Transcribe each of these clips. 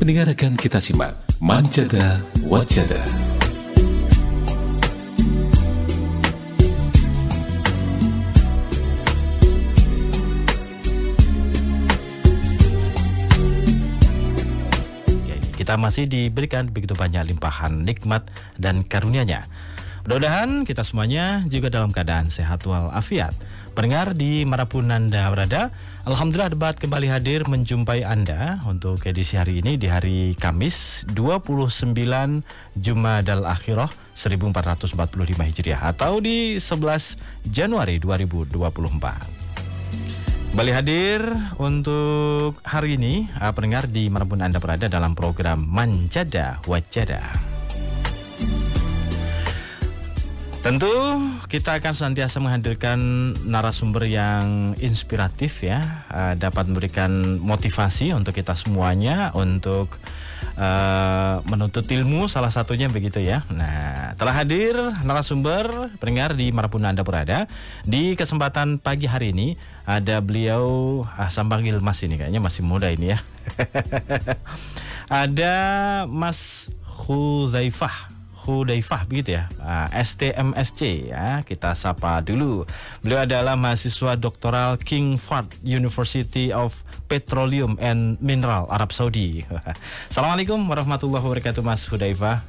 Pendengar akan kita simak Manjada Wajada. Kita masih diberikan begitu banyak limpahan nikmat dan karunia-Nya. Mudah-mudahan kita semuanya juga dalam keadaan sehat walafiat. Pendengar di manapun Anda berada, alhamdulillah debat kembali hadir menjumpai Anda untuk edisi hari ini di hari Kamis 29 Jumadal Akhirah 1445 Hijriah atau di 11 Januari 2024. Kembali hadir untuk hari ini pendengar di manapun Anda berada dalam program Manjada Wajada. Tentu kita akan senantiasa menghadirkan narasumber yang inspiratif ya, dapat memberikan motivasi untuk kita semuanya untuk menuntut ilmu, salah satunya begitu ya. Nah, telah hadir narasumber pendengar di manapun Anda berada. Di kesempatan pagi hari ini ada beliau, saya panggil Mas ini kayaknya masih muda ini ya. Ada Mas Hudzaifah begitu ya, STMSC ya, kita sapa dulu. Beliau adalah mahasiswa doktoral King Fahd University of Petroleum and Mineral Arab Saudi. Assalamualaikum warahmatullahi wabarakatuh Mas Hudzaifah.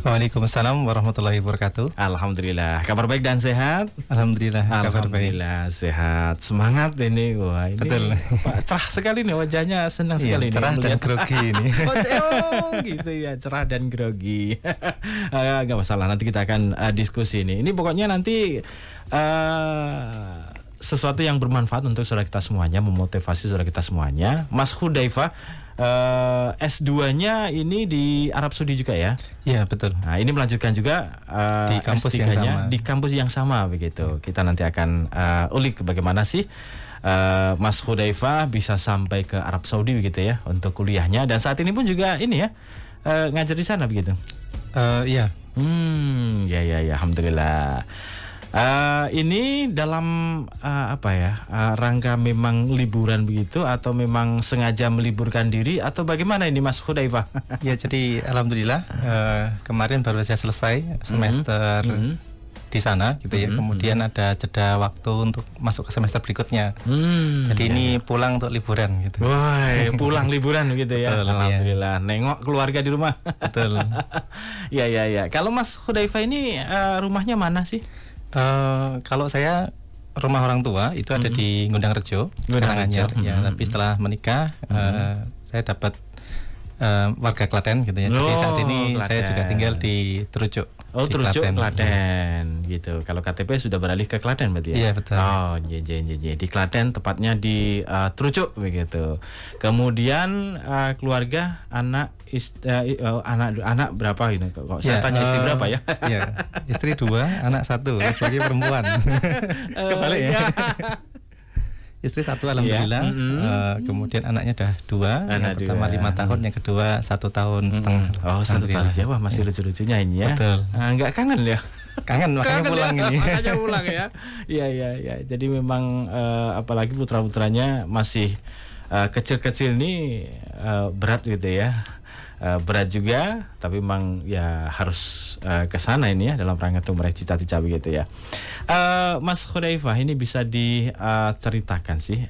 Waalaikumsalam warahmatullahi wabarakatuh. Alhamdulillah, kabar baik dan sehat? Alhamdulillah, kabar baik. Alhamdulillah sehat. Semangat ini. Wah, ini betul. Cerah sekali nih wajahnya, senang sekali cerah nih. Cerah dan grogi ini. Oh, gitu ya, cerah dan grogi. Enggak masalah, nanti kita akan diskusi ini. Ini pokoknya nanti sesuatu yang bermanfaat untuk saudara kita semuanya, memotivasi saudara kita semuanya. Mas Hudzaifah S2-nya ini di Arab Saudi juga ya? Iya, betul. Nah, ini melanjutkan juga di kampus yang sama. Di kampus yang sama begitu. Kita nanti akan ulik bagaimana sih Mas Hudzaifah bisa sampai ke Arab Saudi begitu ya untuk kuliahnya, dan saat ini pun juga ini ya ngajar di sana begitu. Iya. Ya, alhamdulillah. Ini dalam rangka memang liburan begitu atau memang sengaja meliburkan diri atau bagaimana ini Mas Hudzaifah? Ya, jadi alhamdulillah kemarin baru saja selesai semester di sana gitu ya. Kemudian ada jeda waktu untuk masuk ke semester berikutnya. Jadi ini pulang untuk liburan gitu. Wah, pulang liburan gitu ya. Betul, alhamdulillah. Ya. Nengok keluarga di rumah. Betul. Ya. Kalau Mas Hudzaifah ini rumahnya mana sih? Kalau saya rumah orang tua itu ada di Ngundang Rejo, Karanganyar ya. Tapi setelah menikah saya dapat warga Klaten gitu ya. Jadi saat ini Klaten. Saya juga tinggal di Trucuk. Oh, Trucuk Klaten gitu. Kalau KTP sudah beralih ke Klaten berarti ya? Iya, betul. Oh, iya. Di Klaten, tepatnya di Trucuk begitu. Kemudian keluarga, anak berapa gitu? Kok saya tanya istri berapa ya? Iya, istri 2, anak 1, lagi perempuan. Kebalik ya. Istri 1 alhamdulillah. Kemudian anaknya udah 2. Yang pertama 5 tahun, yang kedua 1 tahun setengah. Oh, 1 tahun siapa? Masih lucu-lucunya ini ya. Betul. Nggak kangen ya? Kangen, makanya pulang ya? ini. Makanya pulang ya. Iya. Jadi memang apalagi putra-putranya masih kecil-kecil nih berat gitu ya. Berat juga, tapi memang ya harus ke sana ini ya dalam rangka untuk meraih cita-cita begitu ya. Mas Hudzaifah, ini bisa diceritakan sih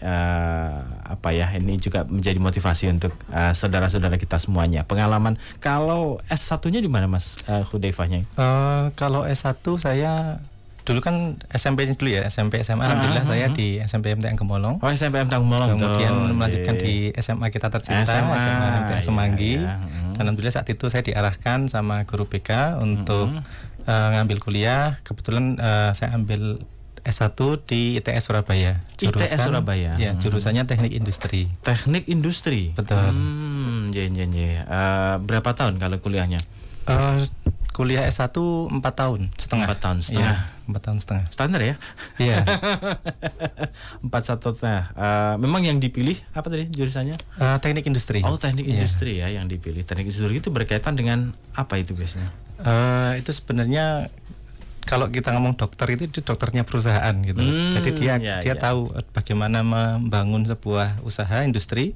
ini juga menjadi motivasi untuk saudara-saudara kita semuanya. Pengalaman kalau S1-nya di mana Mas Hudzaifahnya? Kalau S1 saya dulu kan SMP-nya dulu ya, SMP SMA. Alhamdulillah saya di SMP MTN Gemolong. Oh, SMP MTN Gemolong. Kemudian melanjutkan di SMA kita tercinta, SMA MTN Semanggi. Dan alhamdulillah saat itu saya diarahkan sama guru BK untuk ngambil kuliah. Kebetulan saya ambil S1 di ITS Surabaya. ITS Surabaya. Ya, jurusannya Teknik Industri. Teknik Industri. Betul. Berapa tahun kalau kuliahnya? Kuliah S1 4 tahun setengah. 4 tahun setengah. Ya, 4 tahun setengah. Standar ya? Iya. 4 setengah. Memang yang dipilih apa tadi jurusannya? Teknik Industri. Oh, Teknik Industri ya yang dipilih. Teknik Industri itu berkaitan dengan apa itu biasanya? Itu sebenarnya kalau kita ngomong dokter itu dokternya perusahaan gitu. Jadi dia tahu bagaimana membangun sebuah usaha industri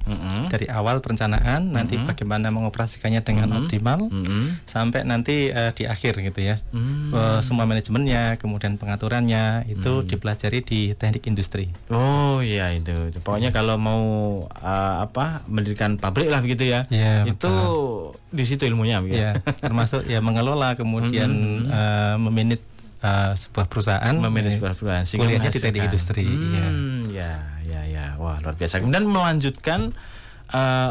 dari awal perencanaan, nanti bagaimana mengoperasikannya dengan optimal sampai nanti di akhir gitu ya. Semua manajemennya, kemudian pengaturannya itu dipelajari di teknik industri. Oh iya itu. Pokoknya kalau mau mendirikan pabrik lah begitu ya. Itu betul. Di situ ilmunya gitu. Ya, termasuk ya mengelola kemudian memanage sebuah perusahaan, kuliahnya di teknik industri. Ya. Wah, luar biasa. Kemudian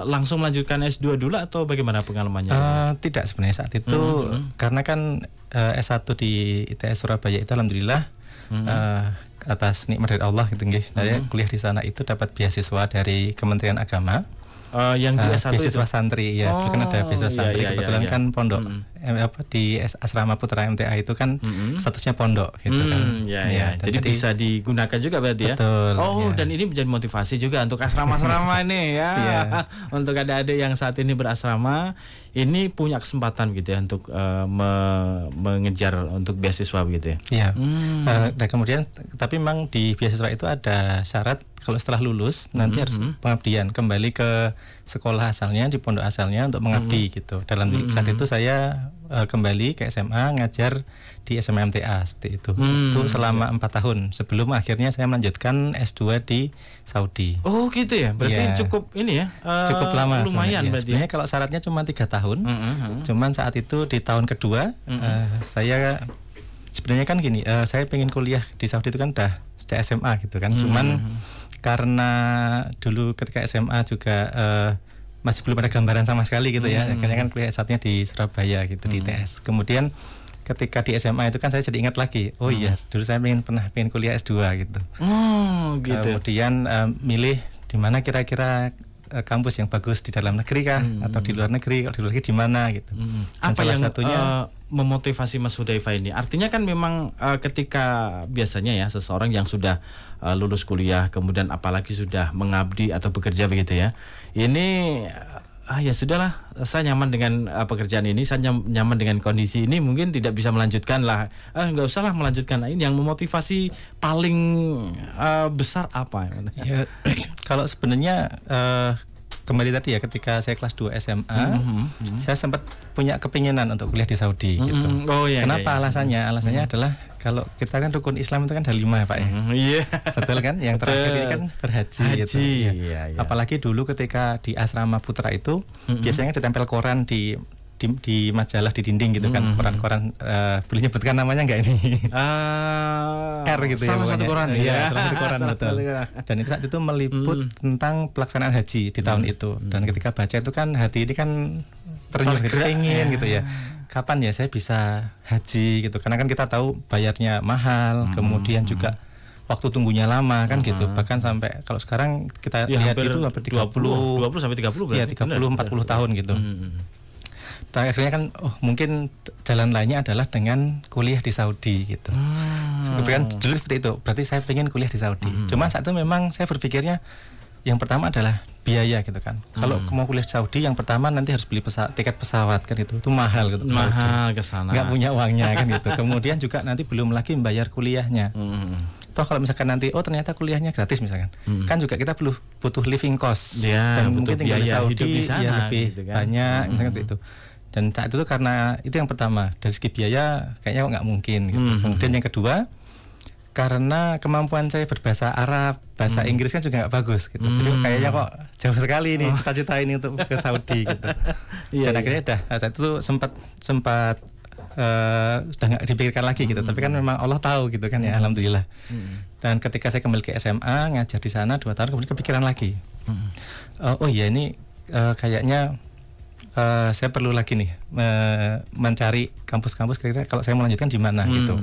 langsung melanjutkan S2 dulu atau bagaimana pengalamannya? Tidak sebenarnya saat itu karena kan S1 di ITS Surabaya itu alhamdulillah atas nikmat dari Allah gitu nggih. Saya kuliah di sana itu dapat beasiswa dari Kementerian Agama. Yang di S1 beasiswa itu? santri ya, kan ada beasiswa santri kebetulan kan pondok di Asrama Putra MTA itu kan statusnya pondok gitu kan. Jadi bisa digunakan juga berarti betul, ya. Dan ini menjadi motivasi juga untuk asrama-asrama ini ya. Untuk adik-adik yang saat ini berasrama ini punya kesempatan gitu ya untuk mengejar untuk beasiswa begitu ya. Iya. Dan kemudian tapi memang di beasiswa itu ada syarat kalau setelah lulus nanti harus pengabdian kembali ke sekolah asalnya di pondok asalnya untuk mengabdi gitu. Dalam saat itu saya kembali ke SMA ngajar di SMA MTA seperti itu. Itu selama 4 tahun sebelum akhirnya saya melanjutkan S2 di Saudi. Oh gitu ya. Berarti cukup ini ya. Cukup lama. Lumayan berarti. Sebenarnya kalau syaratnya cuma 3 tahun. Cuman saat itu di tahun kedua saya sebenarnya kan gini, saya pengen kuliah di Saudi itu kan udah sejak SMA gitu kan. Cuman karena dulu ketika SMA juga masih belum ada gambaran sama sekali gitu ya. Akhirnya kan kuliah S1-nya di Surabaya gitu di ITS. Kemudian ketika di SMA itu kan saya jadi ingat lagi, oh iya dulu saya pengen kuliah S2 gitu. Gitu. Kemudian milih di mana kira-kira kampus yang bagus di dalam negeri kah atau di luar negeri, kalau di luar negeri di mana gitu. Apa yang satunya memotivasi Mas Hudzaifah ini? Artinya kan memang ketika biasanya ya seseorang yang sudah lulus kuliah kemudian apalagi sudah mengabdi atau bekerja begitu ya. Ini ya sudahlah, saya nyaman dengan pekerjaan ini, saya nyaman dengan kondisi ini, mungkin tidak bisa melanjutkan lah, nggak usah lah melanjutkan. Ini yang memotivasi paling besar apa? Ya, kalau sebenarnya kembali tadi ya ketika saya kelas 2 SMA, saya sempat punya kepinginan untuk kuliah di Saudi gitu. Kenapa alasannya? Alasannya adalah kalau kita kan rukun Islam itu kan ada 5 ya Pak ya. Betul kan? Yang terakhir ini kan berhaji gitu. Apalagi dulu ketika di Asrama Putra itu biasanya ditempel koran di majalah di dinding gitu kan, koran-koran boleh nyebutkan namanya nggak ini? R gitu salah ya. Satu koran salah satu koran betul. Dan itu saat itu meliput tentang pelaksanaan haji di tahun itu. Dan ketika baca itu kan hati ini kan tergerak ingin gitu ya. Kapan ya saya bisa haji gitu? Karena kan kita tahu bayarnya mahal, kemudian juga waktu tunggunya lama kan gitu. Bahkan sampai kalau sekarang kita lihat itu hampir 20 sampai 30 berarti. Iya, 30 40 tahun gitu. Dan akhirnya kan mungkin jalan lainnya adalah dengan kuliah di Saudi gitu. Kemudian dulu seperti itu. Berarti saya pengen kuliah di Saudi. Cuma saat itu memang saya berpikirnya yang pertama adalah biaya gitu kan. Kalau mau kuliah di Saudi yang pertama nanti harus beli tiket pesawat kan itu mahal gitu. Mahal ke sana. Nggak punya uangnya kan gitu. Kemudian juga nanti belum lagi membayar kuliahnya. Toh kalau misalkan nanti ternyata kuliahnya gratis misalkan, kan juga kita butuh living cost dan mungkin tinggal di Saudi di sana, ya lebih gitu kan. Banyak misalkan itu. Dan saat itu karena itu yang pertama dari segi biaya kayaknya nggak mungkin gitu. Kemudian yang kedua karena kemampuan saya berbahasa Arab, bahasa Inggris kan juga nggak bagus gitu. Jadi kayaknya kok jauh sekali nih cita-cita ini untuk ke Saudi gitu. Dan akhirnya saat itu sempat sudah nggak dipikirkan lagi gitu. Tapi kan memang Allah tahu gitu kan ya, alhamdulillah. Dan ketika saya kembali ke SMA ngajar di sana 2 tahun kemudian kepikiran lagi. Oh iya ini kayaknya saya perlu lagi nih mencari kampus-kampus kira-kira kalau saya melanjutkan di mana gitu.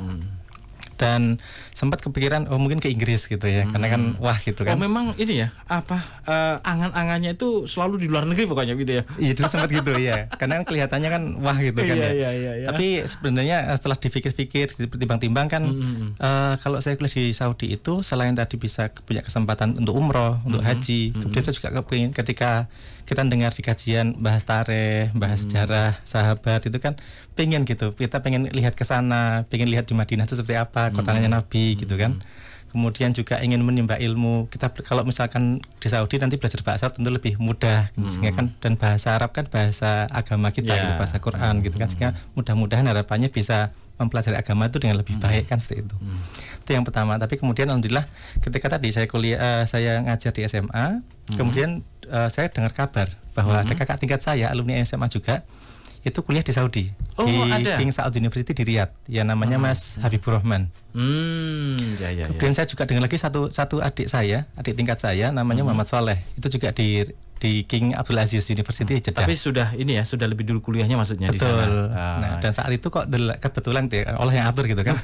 Dan sempat kepikiran mungkin ke Inggris gitu ya, karena kan wah gitu kan. Oh memang ini ya angan-angannya itu selalu di luar negeri pokoknya gitu ya. Iya dulu sempat gitu ya, karena kan kelihatannya kan wah gitu kan ya. Iya. Tapi sebenarnya setelah dipikir-pikir, ditimbang-timbang kan kalau saya kuliah di Saudi itu selain tadi bisa punya kesempatan untuk umroh, untuk haji, kemudian saya juga kepingin ketika kita dengar di kajian bahas tarikh, bahas sejarah sahabat itu kan pengen gitu, kita pengen lihat ke sana, pengen lihat di Madinah itu seperti apa, kotanya Nabi gitu kan. Kemudian juga ingin menimba ilmu. Kita kalau misalkan di Saudi nanti belajar bahasa Arab tentu lebih mudah, sehingga kan, dan bahasa Arab kan bahasa agama kita, gitu, bahasa Quran gitu kan, sehingga mudah-mudahan harapannya bisa mempelajari agama itu dengan lebih baik kan seperti itu. Itu yang pertama. Tapi kemudian alhamdulillah ketika tadi saya kuliah, saya ngajar di SMA, kemudian saya dengar kabar bahwa ada kakak tingkat saya alumni SMA juga itu kuliah di Saudi, di King Saud University di Riyadh, ya namanya Mas Habibur Rahman. Kemudian saya juga dengar lagi satu adik tingkat saya namanya Muhammad Soleh, itu juga di King Abdul Aziz University Jeddah. Tapi sudah ini ya, sudah lebih dulu kuliahnya maksudnya. Betul. Di sana. Nah, dan saat itu kok kebetulan Allah yang atur gitu kan.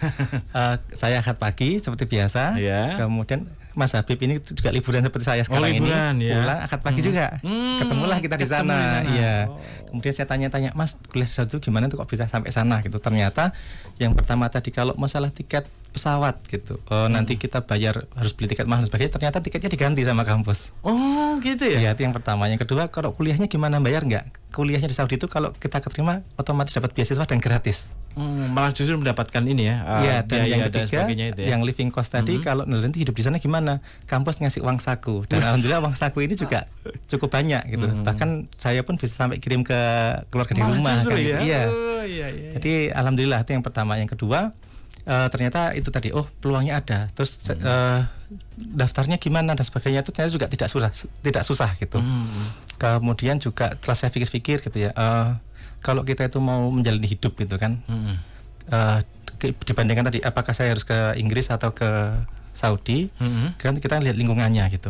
Saya akad pagi seperti biasa. Kemudian Mas Habib ini juga liburan seperti saya sekarang liburan, ini, pulang akad pagi juga. Ketemulah kita di sana. Iya. Kemudian saya tanya-tanya, Mas kuliah di Saudi gimana tuh kok bisa sampai sana gitu. Ternyata yang pertama tadi kalau masalah tiket pesawat gitu, nanti kita bayar harus beli tiket mahal dan sebagainya, ternyata tiketnya diganti sama kampus. Oh gitu ya? Iya, itu yang pertama. Yang kedua, kalau kuliahnya gimana, bayar nggak? Kuliahnya di Saudi itu kalau kita keterima otomatis dapat beasiswa dan gratis. Malah justru mendapatkan ini ya. Iya, dan yang ketiga, itu ya. yang living cost tadi, kalau nanti hidup di sana gimana? Kampus ngasih uang saku, dan alhamdulillah uang saku ini juga cukup banyak gitu. Bahkan saya pun bisa sampai kirim ke keluarga di rumah. Kan, ya? Iya. Jadi alhamdulillah itu yang pertama. Yang kedua, ternyata itu tadi peluangnya ada. Terus daftarnya gimana dan sebagainya itu ternyata juga tidak susah gitu. Kemudian juga setelah saya pikir-pikir gitu ya, kalau kita itu mau menjalani hidup gitu kan, dibandingkan tadi apakah saya harus ke Inggris atau ke Saudi, kan kita lihat lingkungannya gitu.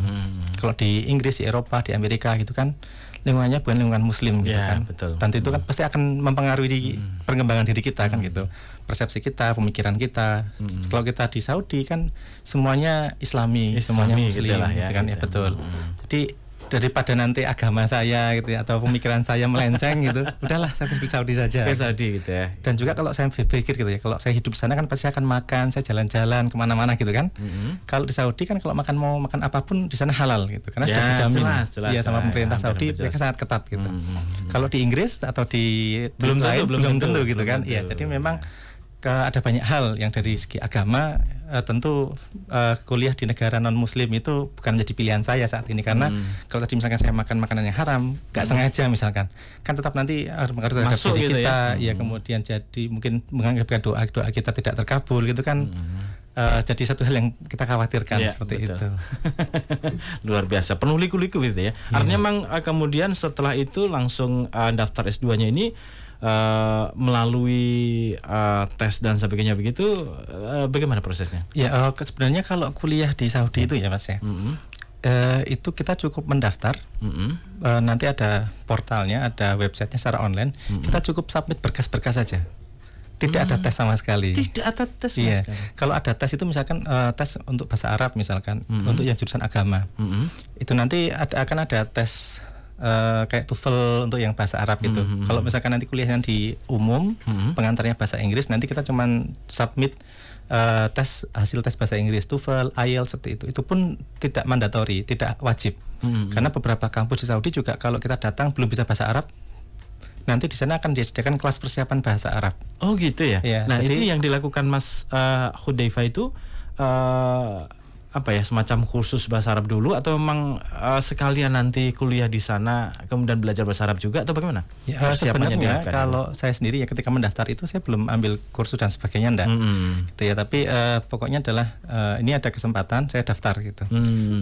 Kalau di Inggris, di Eropa, di Amerika gitu kan, lingkungannya bukan lingkungan Muslim gitu kan. Betul. Dan itu kan pasti akan mempengaruhi di perkembangan diri kita kan gitu, persepsi kita, pemikiran kita. Kalau kita di Saudi kan semuanya Islami semuanya Muslim gitu kan, ya betul. Jadi daripada nanti agama saya gitu ya, atau pemikiran saya melenceng gitu, udahlah saya di Saudi saja. Ke Saudi gitu ya. Dan juga kalau saya pikir gitu ya, kalau saya hidup di sana kan pasti akan makan, saya jalan-jalan kemana-mana gitu kan. Kalau di Saudi kan kalau mau makan apapun di sana halal gitu, karena sudah dijamin ya sama pemerintah Saudi, mereka sangat ketat gitu. Kalau di Inggris atau di belum tentu gitu kan. Iya, jadi memang ada banyak hal yang dari segi agama tentu kuliah di negara non muslim itu bukan menjadi pilihan saya saat ini, karena kalau tadi misalkan saya makan makanan yang haram nggak sengaja misalkan kan tetap nanti mengaruh terhadap diri gitu kita ya, kemudian jadi mungkin menganggapkan doa kita tidak terkabul gitu kan. Jadi satu hal yang kita khawatirkan seperti itu. Luar biasa, penuh liku-liku gitu ya. Artinya memang kemudian setelah itu langsung daftar S2-nya ini melalui tes dan sebagainya begitu, bagaimana prosesnya? Ya sebenarnya kalau kuliah di Saudi itu ya Mas ya, itu kita cukup mendaftar, nanti ada portalnya, ada websitenya secara online, kita cukup submit berkas-berkas saja. Tidak ada tes sama sekali. Tidak ada tes sama sekali. Kalau ada tes itu misalkan tes untuk bahasa Arab misalkan, untuk yang jurusan agama, itu nanti akan ada tes kayak TOEFL untuk yang bahasa Arab itu. Kalau misalkan nanti kuliahnya di umum, pengantarnya bahasa Inggris, nanti kita cuman submit hasil tes bahasa Inggris, TOEFL, IELTS seperti itu. Itu pun tidak mandatori, tidak wajib. Karena beberapa kampus di Saudi juga kalau kita datang belum bisa bahasa Arab, nanti di sana akan disediakan kelas persiapan bahasa Arab. Oh gitu ya. Nah jadi, itu yang dilakukan Mas Hudzaifah itu apa ya, semacam kursus bahasa Arab dulu, atau memang sekalian nanti kuliah di sana kemudian belajar bahasa Arab juga, atau bagaimana? Ya, sebenarnya kalau saya sendiri ya ketika mendaftar itu saya belum ambil kursus dan sebagainya enggak. Gitu ya, tapi pokoknya adalah ini ada kesempatan saya daftar gitu.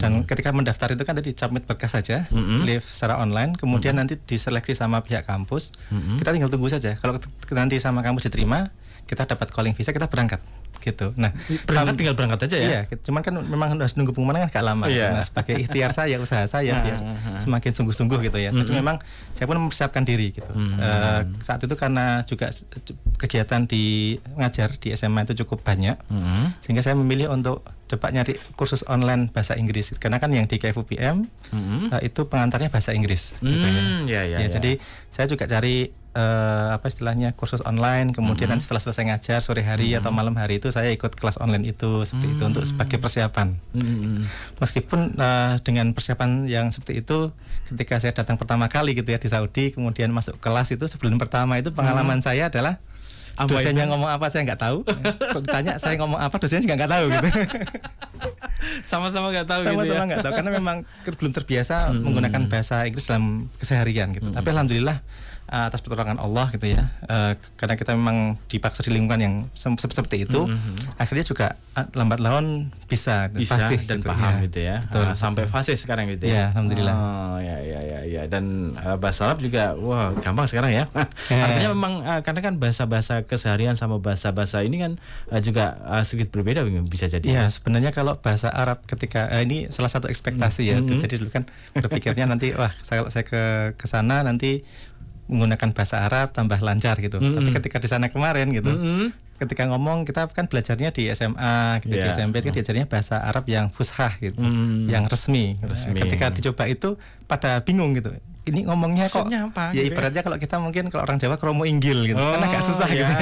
Dan ketika mendaftar itu kan tadi submit berkas saja, live secara online, kemudian nanti diseleksi sama pihak kampus. Kita tinggal tunggu saja. Kalau nanti sama kampus diterima, kita dapat calling visa, kita berangkat. gitu. Nah, tinggal berangkat aja ya. Iya, cuman kan memang harus nunggu pengumuman kan agak lama. Nah, sebagai ikhtiar saya, usaha saya biar semakin sungguh-sungguh gitu ya. Jadi memang saya pun mempersiapkan diri gitu. Saat itu karena juga kegiatan di ngajar di SMA itu cukup banyak, sehingga saya memilih untuk coba nyari kursus online bahasa Inggris karena kan yang di KFUPM itu pengantarnya bahasa Inggris gitu ya. Jadi saya juga cari istilahnya kursus online, kemudian nanti setelah selesai ngajar sore hari atau malam hari itu saya ikut kelas online itu seperti itu untuk sebagai persiapan. Meskipun dengan persiapan yang seperti itu, ketika saya datang pertama kali gitu ya di Saudi, kemudian masuk kelas itu sebelum pertama itu pengalaman saya adalah dosennya ngomong apa saya nggak tahu. Tanya saya ngomong apa, dosennya juga nggak tahu gitu. Sama-sama nggak tahu. Sama-sama nggak tahu karena memang belum terbiasa menggunakan bahasa Inggris dalam keseharian gitu. Tapi alhamdulillah atas pertolongan Allah gitu ya, karena kita memang dipaksa di lingkungan yang seperti itu, akhirnya juga lambat laun bisa fasih dan gitu, paham gitu ya. Sampai fasih sekarang gitu ya. Alhamdulillah. Ya. Dan bahasa Arab juga wah gampang sekarang ya. Artinya memang karena kan bahasa-bahasa keseharian sama bahasa-bahasa ini kan juga sedikit berbeda bisa jadi. Ya, sebenarnya kalau bahasa Arab ketika ini salah satu ekspektasi ya. Jadi dulu kan berpikirnya nanti kalau saya ke sana nanti menggunakan bahasa Arab tambah lancar gitu. Tapi ketika di sana kemarin gitu, ketika ngomong kita kan belajarnya di SMA gitu, di SMP kan diajarnya bahasa Arab yang fushah gitu, yang resmi. Ketika dicoba itu pada bingung gitu. Ini ngomongnya kok apa, ya ibaratnya kalau kita mungkin kalau orang Jawa kromo inggil gitu, kan agak susah gitu.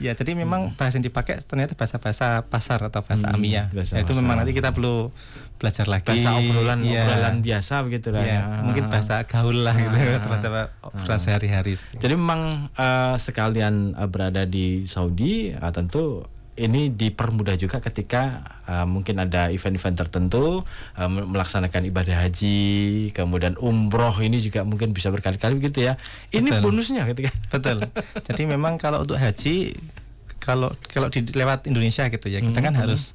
Ya, jadi memang bahasa yang dipakai ternyata bahasa-bahasa pasar atau bahasa amiyah. Itu memang nanti kita perlu belajar lagi. Bahasa obrolan biasa begitu lah. Mungkin bahasa gaul lah gitu, bahasa obrolan sehari-hari. Jadi memang sekalian berada di Saudi tentu ini dipermudah juga ketika mungkin ada event-event tertentu, melaksanakan ibadah haji, kemudian umroh ini juga mungkin bisa berkali-kali gitu ya. Ini bonusnya ketika. Betul. Jadi memang kalau untuk haji, kalau lewat Indonesia gitu ya, kita kan harus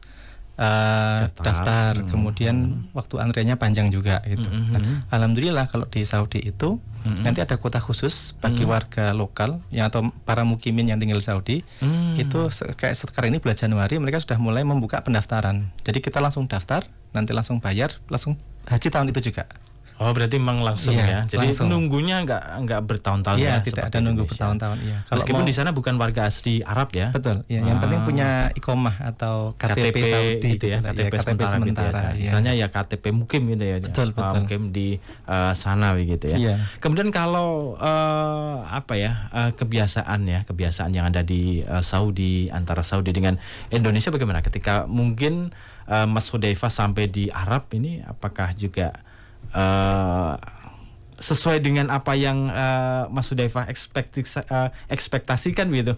daftar, kemudian waktu antriannya panjang juga gitu. Nah, alhamdulillah kalau di Saudi itu nanti ada kuota khusus bagi warga lokal yang atau para mukimin yang tinggal di Saudi. Itu kayak sekarang ini bulan Januari mereka sudah mulai membuka pendaftaran. Jadi kita langsung daftar, nanti langsung bayar, langsung haji tahun itu juga. Oh, berarti memang langsung ya. Jadi langsung. Nunggunya nggak bertahun-tahun ya. Tidak ada nunggu bertahun-tahun. Meskipun di sana bukan warga asli Arab ya. Betul. Ya, yang penting punya iqomah atau KTP Saudi gitu ya. KTP sementara. Misalnya ya KTP mukim gitu ya. Betul. Mukim di sana gitu ya. Kemudian kalau kebiasaan yang ada di Saudi, antara Saudi dengan Indonesia bagaimana? Ketika mungkin Mas Hudzaifah sampai di Arab ini, apakah juga sesuai dengan apa yang Mas Hudzaifah ekspektasikan gitu?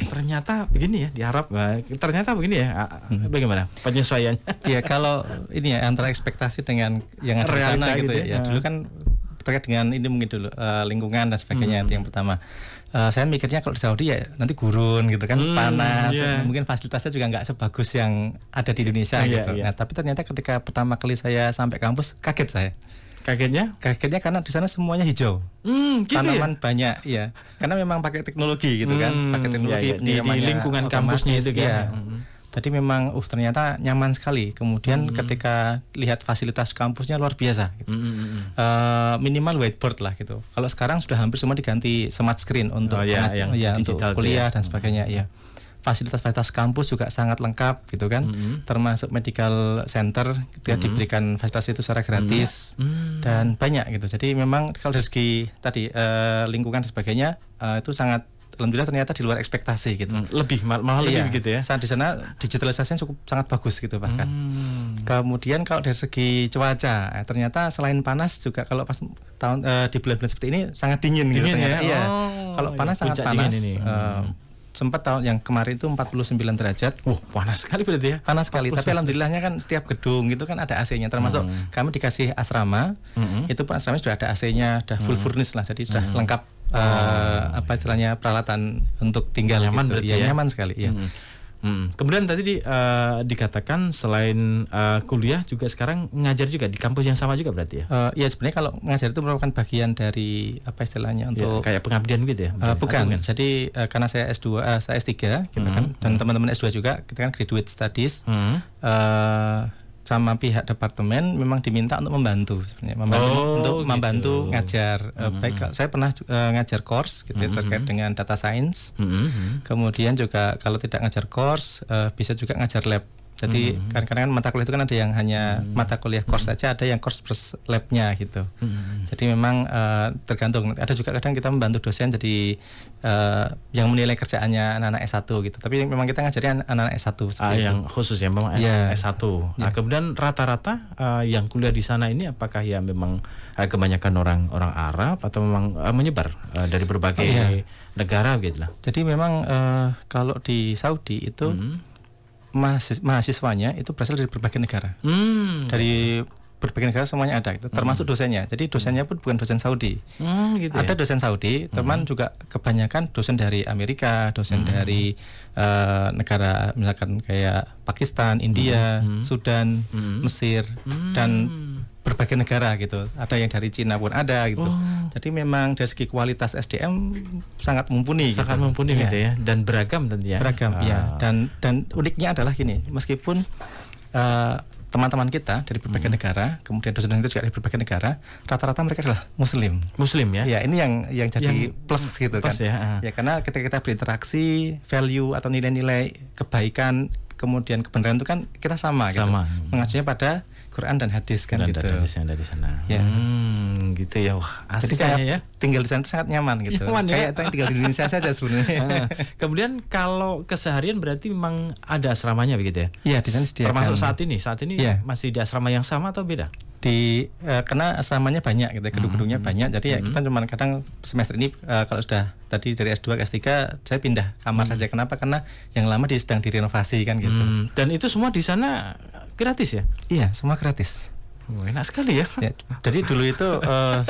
Ternyata begini ya di Arab, ternyata begini ya. Bagaimana penyesuaiannya? Ya kalau ini ya antara ekspektasi dengan yang ada di sana gitu ya. Dulu kan terkait dengan ini mungkin dulu lingkungan dan sebagainya itu yang pertama. Saya mikirnya kalau di Saudi ya nanti gurun gitu kan, panas, mungkin fasilitasnya juga nggak sebagus yang ada di Indonesia gitu. Nah, tapi ternyata ketika pertama kali saya sampai kampus kaget saya. Kagetnya karena di sana semuanya hijau, gitu tanaman banyak, ya. Karena memang pakai teknologi gitu kan, pakai teknologi di lingkungan kampusnya itu kan. Jadi memang ternyata nyaman sekali. Kemudian ketika lihat fasilitas kampusnya luar biasa gitu. Minimal whiteboard lah gitu. Kalau sekarang sudah hampir semua diganti smart screen untuk untuk kuliah dan sebagainya ya. Fasilitas-fasilitas kampus juga sangat lengkap gitu kan. Termasuk medical center kita diberikan fasilitas itu secara gratis dan banyak gitu. Jadi memang kalau dari segi tadi lingkungan dan sebagainya itu sangat, alhamdulillah ternyata di luar ekspektasi gitu. Malah lebih gitu ya. Saat di sana digitalisasinya cukup sangat bagus gitu bahkan. Kemudian kalau dari segi cuaca, ternyata selain panas juga kalau pas di bulan-bulan seperti ini sangat dingin gitu ternyata. Ya? Kalau panas sangat panas. Sempat tahun yang kemarin itu 49 derajat. Panas sekali berarti ya. Panas sekali. Tapi alhamdulillahnya kan setiap gedung itu kan ada AC-nya. Termasuk kami dikasih asrama. Itu pun asrama sudah ada AC-nya, sudah full furnished lah. Jadi sudah lengkap istilahnya peralatan untuk tinggal nyaman gitu. Ya, nyaman sekali ya. Kemudian tadi dikatakan selain kuliah juga sekarang ngajar juga di kampus yang sama juga berarti ya? Ya sebenarnya kalau ngajar itu merupakan bagian dari apa istilahnya untuk kayak pengabdian gitu ya? Bukan. Jadi karena saya S2, saya S3 gitu kan, dan teman-teman S2 juga kita kan graduate studies. Sama pihak departemen memang diminta untuk membantu sebenarnya, membantu ngajar. Baik, saya pernah ngajar course gitu ya, terkait dengan data science. Kemudian juga kalau tidak ngajar course bisa juga ngajar lab. Jadi kadang-kadang mata kuliah itu kan ada yang hanya mata kuliah course saja, ada yang course plus labnya gitu. Jadi memang tergantung. Ada juga kadang kita membantu dosen jadi yang menilai kerjaannya anak-anak S1 gitu. Tapi memang kita ngajarin anak-anak S1 yang khusus ya memang S1. Nah, kemudian rata-rata yang kuliah di sana ini apakah ya memang kebanyakan orang Arab atau memang menyebar dari berbagai negara gitu lah. Jadi memang kalau di Saudi itu mahasiswanya itu berasal dari berbagai negara. Dari berbagai negara semuanya ada, itu termasuk dosennya. Jadi dosennya pun bukan dosen Saudi. Gitu ada dosen Saudi, teman juga kebanyakan dosen dari Amerika, dosen dari negara misalkan kayak Pakistan, India, Sudan, Mesir, dan berbagai negara gitu. Ada yang dari Cina pun ada gitu. Jadi memang dari segi kualitas SDM sangat mumpuni. Sangat gitu. Mumpuni gitu ya. Dan beragam tentunya. Beragam ya. Dan uniknya adalah gini, meskipun teman-teman kita dari berbagai negara, kemudian dosen itu juga dari berbagai negara, rata-rata mereka adalah Muslim. Muslim ya? Ya, ini yang jadi plus gitu plus kan. Ya, karena ketika kita berinteraksi, value atau nilai-nilai kebaikan, kemudian kebenaran itu kan kita sama. Gitu. Mengacunya pada Quran dan hadis kan gitu. Dan hadis yang dari sana. Ya. Gitu ya. Wah, asik ya. Tinggal di sana itu sangat nyaman gitu. Kayak tinggal di Indonesia saja sebenarnya. Kemudian kalau keseharian berarti memang ada asramanya begitu ya? Iya, di sana disediakan. Termasuk saat ini masih di asrama yang sama atau beda? Karena asramanya banyak gitu, gedung-gedungnya banyak. Jadi ya kita cuma kadang semester ini kalau sudah tadi dari S2 ke S3 saya pindah kamar saja. Kenapa? Karena yang lama sedang direnovasi kan gitu. Dan itu semua di sana gratis ya? Iya, semua gratis. Enak sekali ya. Jadi dulu itu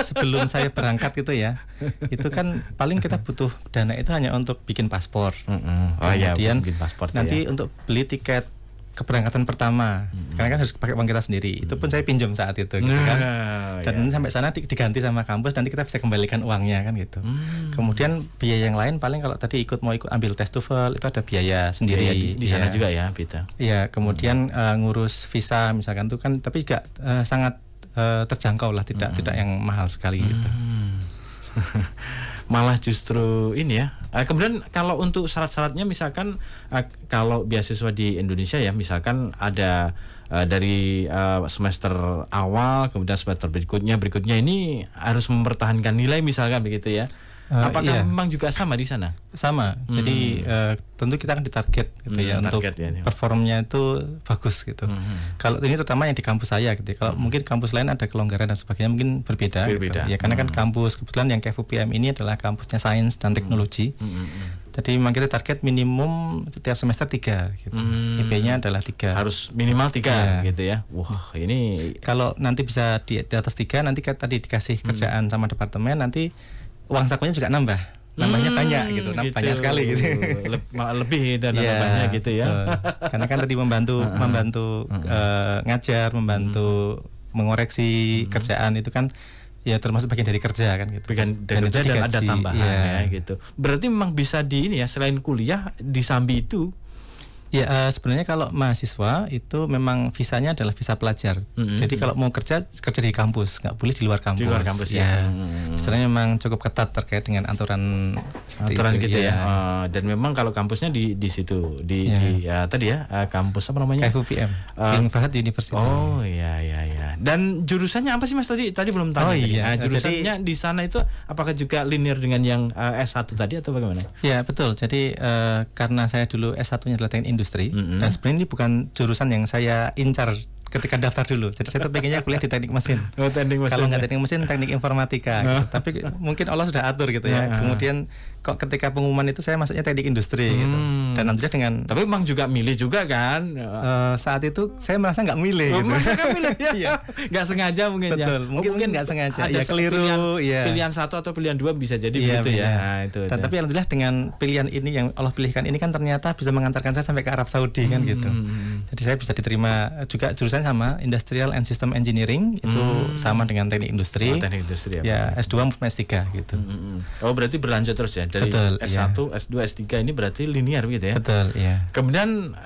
sebelum saya berangkat gitu ya, itu kan paling kita butuh dana itu hanya untuk bikin paspor. Kemudian bikin paspor nanti untuk beli tiket keberangkatan pertama, karena kan harus pakai uang kita sendiri. Itu pun saya pinjam saat itu gitu kan. Dan sampai sana diganti sama kampus, nanti kita bisa kembalikan uangnya kan gitu. Kemudian biaya yang lain paling kalau tadi mau ikut ambil tes TOEFL itu ada biaya sendiri di sana juga ya, Pita. Iya, kemudian ngurus visa misalkan itu kan, tapi juga sangat terjangkau lah, tidak yang mahal sekali gitu. Malah justru ini ya. Kemudian kalau untuk syarat-syaratnya misalkan kalau beasiswa di Indonesia ya, misalkan ada dari semester awal kemudian semester berikutnya ini harus mempertahankan nilai misalkan begitu ya. Apakah memang juga sama di sana? Sama. Jadi tentu kita akan ditarget gitu ya untuk performnya itu bagus gitu. Kalau ini terutama yang di kampus saya gitu. Kalau mungkin kampus lain ada kelonggaran dan sebagainya mungkin berbeda. Gitu. Ya karena kan kampus kebetulan yang KFUPM ini adalah kampusnya sains dan teknologi. Jadi memang kita target minimum setiap semester 3 gitu. IP-nya adalah 3. Harus minimal 3 gitu ya. Wah, ini kalau nanti bisa di atas 3 nanti tadi dikasih kerjaan sama departemen, nanti uang sakunya juga nambahnya banyak gitu, banyak sekali gitu. Lebih dan nambahnya gitu ya. Karena kan tadi membantu ngajar, membantu mengoreksi kerjaan itu kan ya termasuk bagian dari kerja kan gitu. Bagian dari kerja dan ada tambahannya gitu. Berarti memang bisa di ini ya, selain kuliah di Sambi itu. Ya sebenarnya kalau mahasiswa itu memang visanya adalah visa pelajar. Jadi kalau mau kerja di kampus, nggak boleh di luar kampus. Di luar kampus ya. Sebenarnya memang cukup ketat terkait dengan aturan gitu ya. Dan memang kalau kampusnya di situ di tadi ya kampus apa namanya? KFUPM, King Fahad University. Oh iya. Dan jurusannya apa sih Mas tadi belum tahu. Jurusannya di sana itu apakah juga linear dengan yang S1 tadi atau bagaimana? Ya betul. Jadi karena saya dulu S1-nya adalah teknik industri, dan sebenarnya ini bukan jurusan yang saya incar ketika daftar dulu. Jadi saya tuh pengennya kuliah di teknik mesin. Kalau nggak teknik mesin, teknik informatika. Gitu. Tapi mungkin Allah sudah atur gitu ya. Kemudian kok ketika pengumuman itu saya masuknya teknik industri gitu. Dan alhamdulillah dengan. Tapi memang juga milih juga kan? Saat itu saya merasa nggak milih. Gitu. Merasa nggak milih ya? Nggak sengaja mungkin. Betul. Ya. Mungkin nggak sengaja. Ya keliru. Pilihan satu atau pilihan dua bisa jadi begitu ya. Nah, itu. Dan tapi alhamdulillah dengan pilihan ini yang Allah pilihkan ini kan ternyata bisa mengantarkan saya sampai ke Arab Saudi kan gitu. Jadi saya bisa diterima juga jurusan sama Industrial and System Engineering itu sama dengan teknik industri. Teknik industri ya. S2 maupun S3 gitu. Oh berarti berlanjut terus ya dari S1, S2, S3 ini berarti linear gitu ya. Betul, iya. Kemudian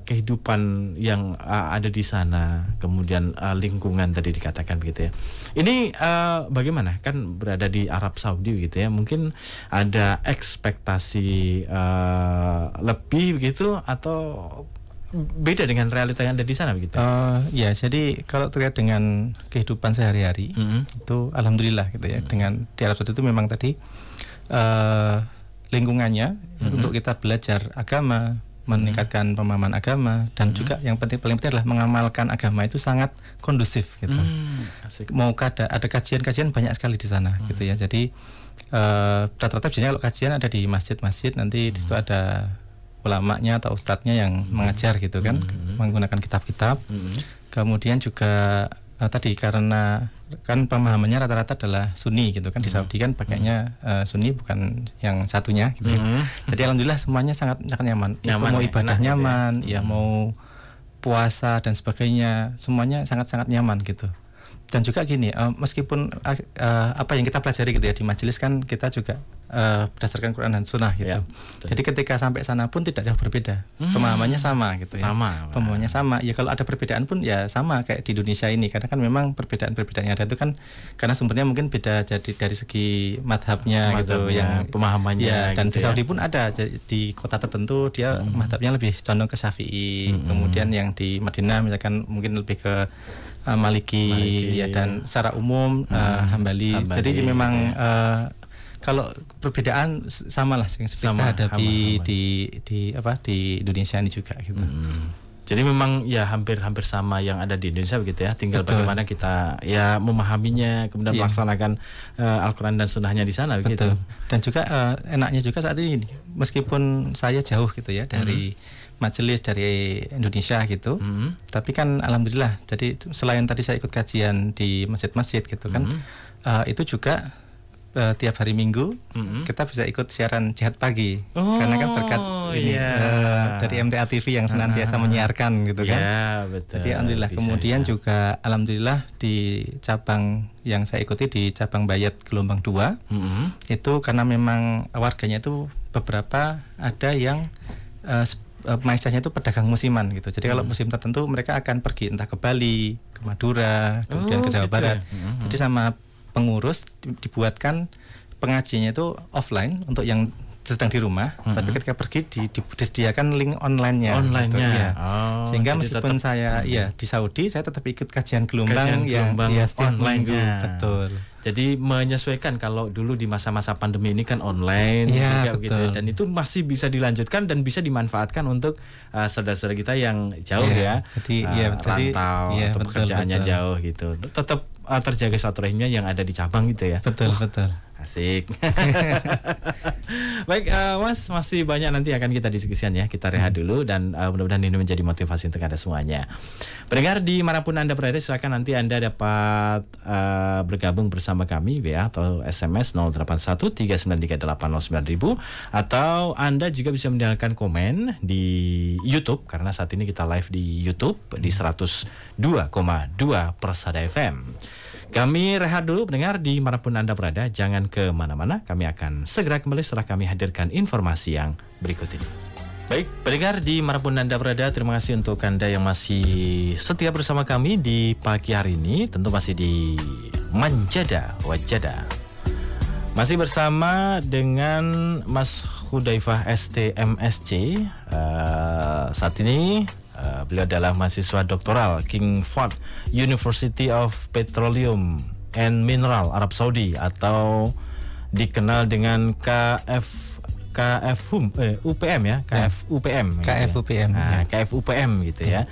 kehidupan yang ada di sana, kemudian lingkungan tadi dikatakan begitu ya. Ini bagaimana? Kan berada di Arab Saudi gitu ya. Mungkin ada ekspektasi lebih begitu atau beda dengan realita yang ada di sana begitu? Ya, jadi kalau terkait dengan kehidupan sehari-hari itu alhamdulillah gitu ya. Dengan di Arab Saudi itu memang tadi lingkungannya untuk kita belajar agama, meningkatkan pemahaman agama dan juga yang paling penting adalah mengamalkan agama itu sangat kondusif gitu. Mau ada kajian-kajian banyak sekali di sana gitu ya. Jadi rata-rata biasanya kalau kajian ada di masjid-masjid, nanti di situ ada ulamanya atau ustadznya yang mengajar gitu kan, menggunakan kitab-kitab. Kemudian juga tadi karena kan pemahamannya rata-rata adalah Sunni gitu kan, di Saudi kan pakainya Sunni bukan yang satunya gitu. Jadi alhamdulillah semuanya sangat nyaman. Mau ibadah nyaman, ya mau puasa dan sebagainya, semuanya sangat-sangat nyaman gitu. Dan juga gini, meskipun apa yang kita pelajari gitu ya di majelis kan kita juga berdasarkan Quran dan Sunnah gitu. Jadi ketika sampai sana pun tidak jauh berbeda, pemahamannya sama gitu ya. Pemahamannya sama. Ya kalau ada perbedaan pun ya sama kayak di Indonesia ini, karena kan memang perbedaan-perbedaan yang ada itu kan karena sumbernya mungkin beda, jadi dari segi madhabnya gitu, yang pemahamannya. Ya, dan gitu di Saudi pun ada di kota tertentu dia madhabnya lebih condong ke Syafi'i. Kemudian yang di Madinah misalkan mungkin lebih ke Maliki ya, dan secara umum Hambali. Jadi memang kalau perbedaan samalah yang kita hadapi di Indonesia ini juga gitu. Jadi memang ya hampir sama yang ada di Indonesia begitu ya. Tinggal bagaimana kita ya memahaminya, kemudian melaksanakan Al-Quran dan Sunnahnya di sana begitu. Dan juga enaknya juga saat ini meskipun saya jauh gitu ya dari majelis, dari Indonesia gitu, tapi kan alhamdulillah. Jadi selain tadi saya ikut kajian di masjid-masjid gitu kan, itu juga tiap hari Minggu kita bisa ikut siaran jihad pagi, karena kan berkat ini dari MTA TV yang senantiasa menyiarkan gitu kan. Betul. Jadi alhamdulillah. Kemudian juga alhamdulillah di cabang yang saya ikuti di cabang Bayat gelombang 2 itu karena memang warganya itu beberapa ada yang maisanya itu pedagang musiman gitu. Jadi kalau musim tertentu mereka akan pergi entah ke Bali, ke Madura, kemudian ke Jawa Barat. Jadi sama pengurus dibuatkan pengajiannya itu offline untuk yang sedang di rumah, tapi ketika pergi disediakan link online-nya. Gitu, ya. Sehingga meskipun saya di Saudi, saya tetap ikut kajian gelombang yang setiap minggu. Betul. Jadi menyesuaikan, kalau dulu di masa-masa pandemi ini kan online juga gitu, dan itu masih bisa dilanjutkan dan bisa dimanfaatkan untuk saudara-saudara kita yang jauh jadi rantau atau pekerjaannya jauh gitu. Tetap terjaga silaturahimnya yang ada di cabang gitu ya. Betul. Asik. Baik, Mas, masih banyak nanti akan kita diskusikan ya. Kita rehat dulu dan mudah-mudahan ini menjadi motivasi untuk Anda semuanya. Pendengar dimanapun Anda berada, silakan nanti Anda dapat bergabung bersama kami ya, atau SMS 081393809000, atau Anda juga bisa meninggalkan komen di YouTube, karena saat ini kita live di YouTube di 102,2 Persada FM. Kami rehat dulu pendengar dimanapun Anda berada, jangan kemana-mana. Kami akan segera kembali setelah kami hadirkan informasi yang berikut ini. Baik, pendengar dimanapun Anda berada, terima kasih untuk Anda yang masih setia bersama kami di pagi hari ini. Tentu masih di Manjada Wajada. Masih bersama dengan Mas Hudzaifah STMSC. Saat ini beliau adalah mahasiswa doktoral King Fahd University of Petroleum and Mineral Arab Saudi, atau dikenal dengan UPM ya, KFUPM. KFUPM. Gitu ya. Nah, KFUPM gitu ya.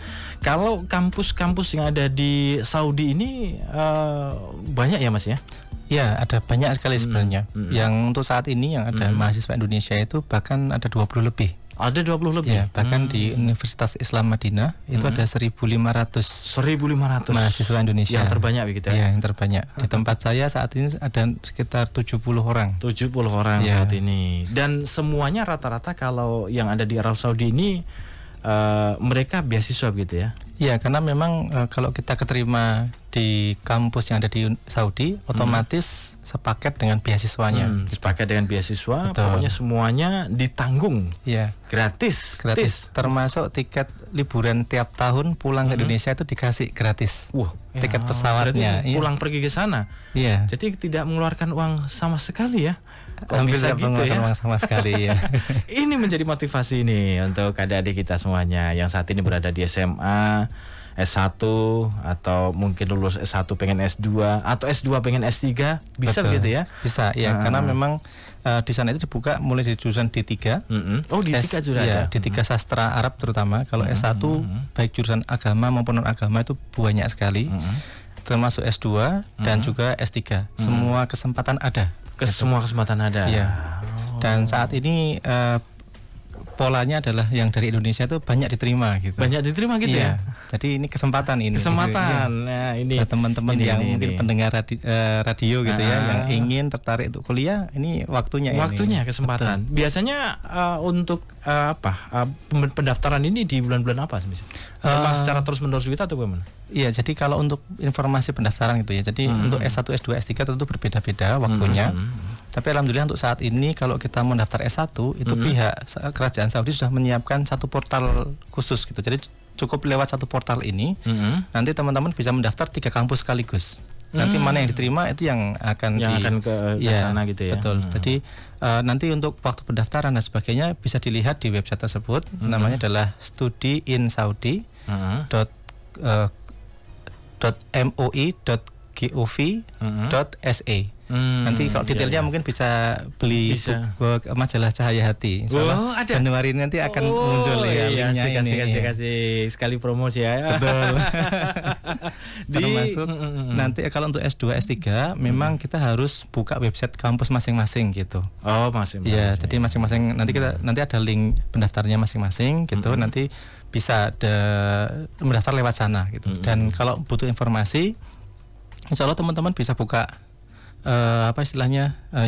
Kalau kampus-kampus yang ada di Saudi ini banyak ya Mas ya? Ya, ada banyak sekali sebenarnya. Yang untuk saat ini yang ada mahasiswa Indonesia itu bahkan ada 20 lebih. Ada 20 lebih. Ya, bahkan di Universitas Islam Madinah itu ada 1.500 mahasiswa Indonesia. Yang terbanyak begitu ya? Iya, yang terbanyak. Di tempat saya saat ini ada sekitar 70 orang. 70 orang saat ini. Dan semuanya rata-rata kalau yang ada di Arab Saudi ini mereka beasiswa begitu ya? Iya, karena memang kalau kita keterima di kampus yang ada di Saudi, otomatis sepaket dengan beasiswanya. Sepaket dengan beasiswa, betul. Pokoknya semuanya ditanggung. Iya. Gratis. Termasuk tiket liburan tiap tahun pulang ke Indonesia itu dikasih gratis. Wah, tiket pesawatnya. Pulang pergi ke sana. Iya. Jadi tidak mengeluarkan uang sama sekali ya? Kok hampir bisa tidak gitu ya? Uang sama sekali ya. Ini menjadi motivasi nih untuk adik-adik kita semuanya yang saat ini berada di SMA, S1 atau mungkin lulus S1 pengen S2 atau S2 pengen S3, bisa begitu ya? Bisa ya, karena memang di sana itu dibuka mulai dari jurusan D3. Oh, D3 sudah ada. D3 sastra Arab terutama. Kalau S1 baik jurusan agama maupun non agama itu banyak sekali. Termasuk S2 dan juga S3. Semua kesempatan ada. Semua kesempatan ada. Ya. Dan saat ini polanya adalah yang dari Indonesia itu banyak diterima gitu. Banyak diterima gitu ya. Jadi ini kesempatan ini. Kesempatan. Gitu, nah, ini teman-teman yang mungkin pendengar radio gitu ya, yang ingin tertarik untuk kuliah, ini waktunya. Waktunya ini. Kesempatan. Betul. Biasanya untuk pendaftaran ini di bulan-bulan apa sih? Memang secara terus-menerus gitu atau bagaimana? Iya, jadi kalau untuk informasi pendaftaran gitu ya. Jadi untuk S1, S2, S3 tentu berbeda-beda waktunya. Tapi alhamdulillah untuk saat ini kalau kita mendaftar S1 itu pihak kerajaan Saudi sudah menyiapkan satu portal khusus gitu. Jadi cukup lewat satu portal ini nanti teman-teman bisa mendaftar 3 kampus sekaligus. Nanti mana yang diterima itu yang akan ke sana gitu ya. Betul. Jadi nanti untuk waktu pendaftaran dan sebagainya bisa dilihat di website tersebut. Namanya adalah studiinsaudi.moi.gov.sa. Nanti kalau detailnya mungkin bisa beli buku majalah Cahaya Hati. Ada. Januari nanti akan muncul ya linknya ini. Kasih sekali promosi ya. Betul. Termasuk nanti kalau untuk S2, S3 memang kita harus buka website kampus masing-masing gitu. Oh, masing-masing. Ya, jadi masing-masing nanti ada link pendaftarnya masing-masing gitu. Nanti bisa mendaftar lewat sana gitu. Dan kalau butuh informasi, insya Allah teman-teman bisa buka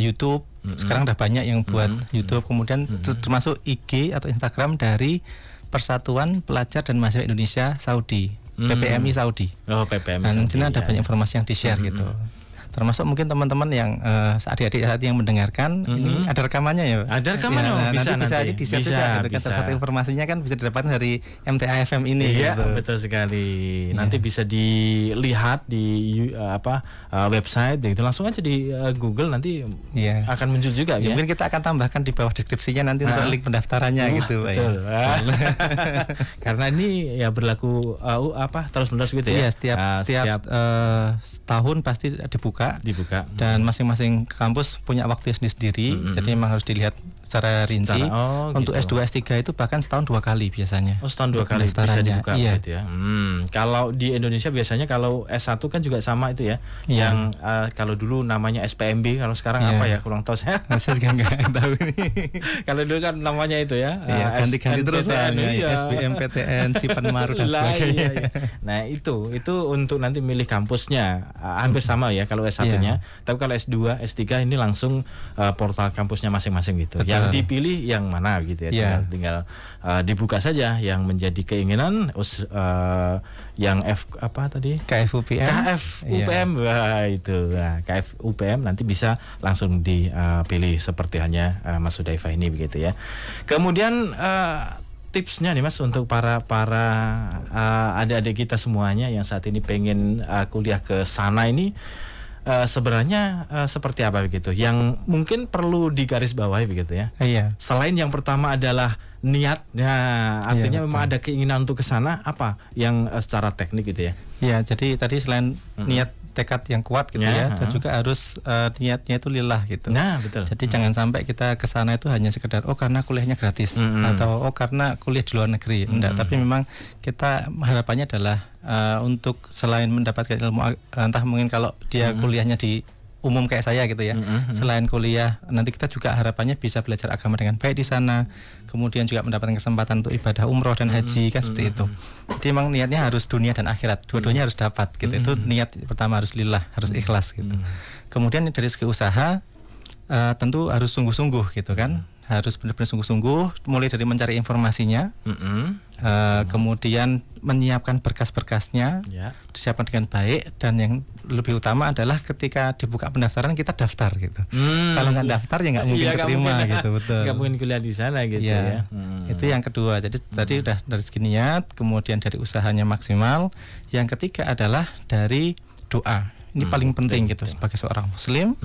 YouTube. Sekarang udah banyak yang buat YouTube, kemudian termasuk IG atau Instagram dari Persatuan Pelajar dan Mahasiswa Indonesia Saudi, PPMI Saudi. Oh, PPMI dan Saudi. Dan ada banyak informasi yang di-share gitu. Termasuk mungkin teman-teman yang adik-adik saat yang mendengarkan ini ada rekamannya ya. Ada rekamannya, bisa di-share juga gitu kan. Salah satu informasinya kan bisa didapatkan dari MTA FM ini. Iya, gitu. betul sekali. Nanti bisa dilihat di website begitu. Langsung aja di Google nanti akan muncul juga ya. Mungkin kita akan tambahkan di bawah deskripsinya nanti untuk link pendaftarannya gitu. Betul. Karena ini ya berlaku terus-menerus gitu ya. Iya, setiap tahun pasti dibuka dan masing-masing kampus punya waktu sendiri, jadi memang harus dilihat secara rinci. Untuk S2, S3 itu bahkan setahun 2 kali biasanya. Oh, setahun 2 kali bisa dibuka gitu ya. Kalau di Indonesia biasanya kalau S1 kan juga sama itu ya. Yang kalau dulu namanya SPMB, kalau sekarang apa ya, kurang tahu saya. Saya juga nggak tahu ini. Kalau dulu kan namanya itu ya. Ganti-ganti terus SBMPTN, Sipenmaru dan sebagainya. Nah, itu untuk nanti milih kampusnya hampir sama ya kalau S1-nya. Tapi kalau S2, S3 ini langsung portal kampusnya masing-masing gitu. Betul. Yang dipilih yang mana gitu ya. Tinggal dibuka saja yang menjadi keinginan yang KFUPM. KFUPM. Wah, itu. KFUPM nanti bisa langsung dipilih seperti hanya Mas Hudzaifah ini begitu ya. Kemudian tipsnya nih Mas untuk para adik-adik kita semuanya yang saat ini pengen kuliah ke sana ini, sebenarnya seperti apa begitu yang mungkin perlu digarisbawahi begitu ya. Iya. Selain yang pertama adalah niatnya, artinya Iya, memang ada keinginan untuk ke sana, apa yang secara teknik gitu ya? Ya, jadi tadi selain niat tekad yang kuat gitu ya, dan juga harus niatnya itu lillah gitu. Nah, betul. Jadi jangan sampai kita ke sana itu hanya sekedar karena kuliahnya gratis atau karena kuliah di luar negeri. Enggak, tapi memang kita harapannya adalah untuk selain mendapatkan ilmu, entah mungkin kalau dia kuliahnya di umum kayak saya gitu ya. Selain kuliah, nanti kita juga harapannya bisa belajar agama dengan baik di sana. Kemudian juga mendapatkan kesempatan untuk ibadah umroh dan haji kan seperti itu. Jadi memang niatnya harus dunia dan akhirat, dua-duanya harus dapat gitu. Itu niat pertama harus lillah, harus ikhlas gitu. Kemudian dari segi usaha tentu harus sungguh-sungguh gitu kan. Harus benar-benar sungguh-sungguh, mulai dari mencari informasinya, kemudian menyiapkan berkas-berkasnya, disiapkan dengan baik, dan yang lebih utama adalah ketika dibuka pendaftaran kita daftar gitu. Kalau nggak daftar ya nggak mungkin keterima gitu, betul. Nggak mungkin kuliah di sana gitu ya. Itu yang kedua. Jadi tadi udah dari segi niat, kemudian dari usahanya maksimal. Yang ketiga adalah dari doa. Ini paling penting gitu sebagai seorang muslim.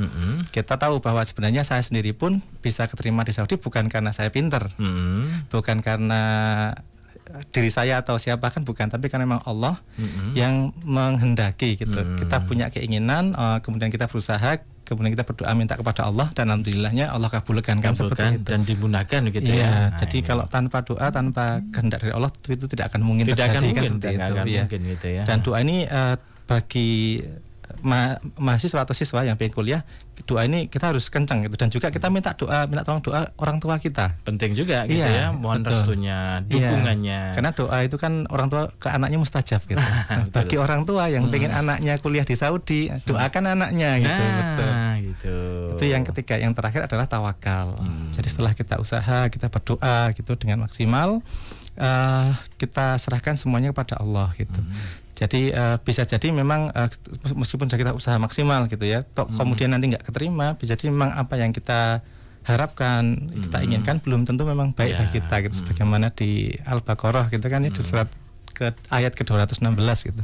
Kita tahu bahwa sebenarnya saya sendiri pun bisa keterima di Saudi bukan karena saya pinter, bukan karena diri saya atau siapa, kan bukan, tapi karena memang Allah yang menghendaki gitu. Kita punya keinginan, kemudian kita berusaha, kemudian kita berdoa minta kepada Allah, dan alhamdulillahnya Allah kabulkan kan seperti itu. Dan dimudahkan gitu ya. Jadi kalau tanpa doa, tanpa kehendak dari Allah itu tidak akan mungkin terjadi kan seperti itu. Gitu ya. Dan doa ini bagi mahasiswa atau siswa yang pengen kuliah, doa ini kita harus kencang gitu, dan juga kita minta tolong doa orang tua kita. Penting juga gitu ya, mohon restunya, dukungannya. Karena doa itu kan orang tua ke anaknya mustajab gitu. Bagi orang tua yang pengen anaknya kuliah di Saudi, doakan anaknya gitu. Gitu. Itu yang ketiga. Yang terakhir adalah tawakal. Jadi setelah kita usaha, kita berdoa gitu dengan maksimal, kita serahkan semuanya kepada Allah gitu. Jadi bisa jadi memang meskipun kita usaha maksimal gitu ya, kemudian nanti nggak keterima, bisa jadi memang apa yang kita harapkan, kita inginkan belum tentu memang baik bagi kita gitu. Sebagaimana di Al-Baqarah gitu kan ya, di surat ayat ke-216 gitu.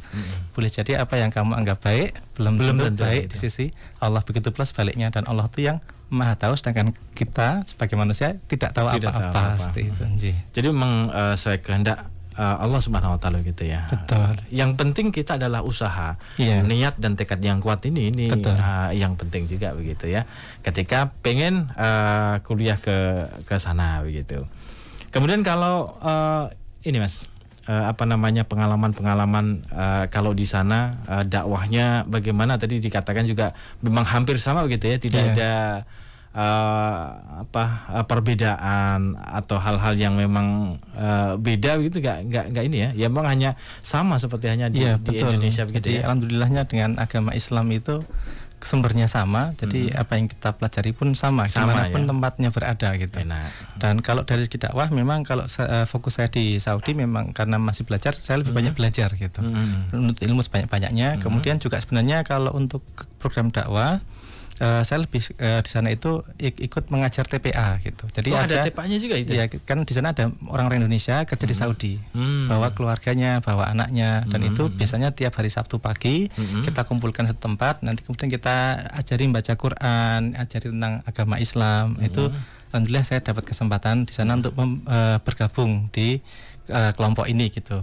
Boleh jadi apa yang kamu anggap baik belum tentu baik di sisi Allah, begitu plus sebaliknya. Dan Allah itu yang Maha tahu, sedangkan kita sebagai manusia tidak tahu apa-apa. Jadi memang sesuai kehendak Allah Subhanahu wa taala gitu ya. Betul. Yang penting kita adalah usaha, niat dan tekad yang kuat ini yang penting juga begitu ya. Ketika pengen kuliah ke sana begitu. Kemudian kalau ini Mas, pengalaman kalau di sana dakwahnya bagaimana? Tadi dikatakan juga memang hampir sama begitu ya, tidak ada perbedaan atau hal-hal yang memang beda begitu, nggak ini ya, memang hanya sama seperti hanya di Indonesia begitu. Jadi, ya. Alhamdulillahnya dengan agama Islam itu sumbernya sama, jadi apa yang kita pelajari pun sama dimanapun tempatnya berada gitu. Dan kalau dari segi dakwah, memang kalau fokus saya di Saudi memang karena masih belajar, saya lebih banyak belajar gitu, menuntut ilmu sebanyak-banyaknya. Kemudian juga sebenarnya kalau untuk program dakwah, saya lebih di sana itu ikut mengajar TPA gitu. Jadi ada TPA-nya juga itu. Ya, kan di sana ada orang-orang Indonesia kerja di Saudi, bawa keluarganya, bawa anaknya, dan itu biasanya tiap hari Sabtu pagi kita kumpulkan satu tempat, nanti kemudian kita ajari baca Quran, ajari tentang agama Islam. Itu alhamdulillah saya dapat kesempatan di sana untuk bergabung di kelompok ini gitu,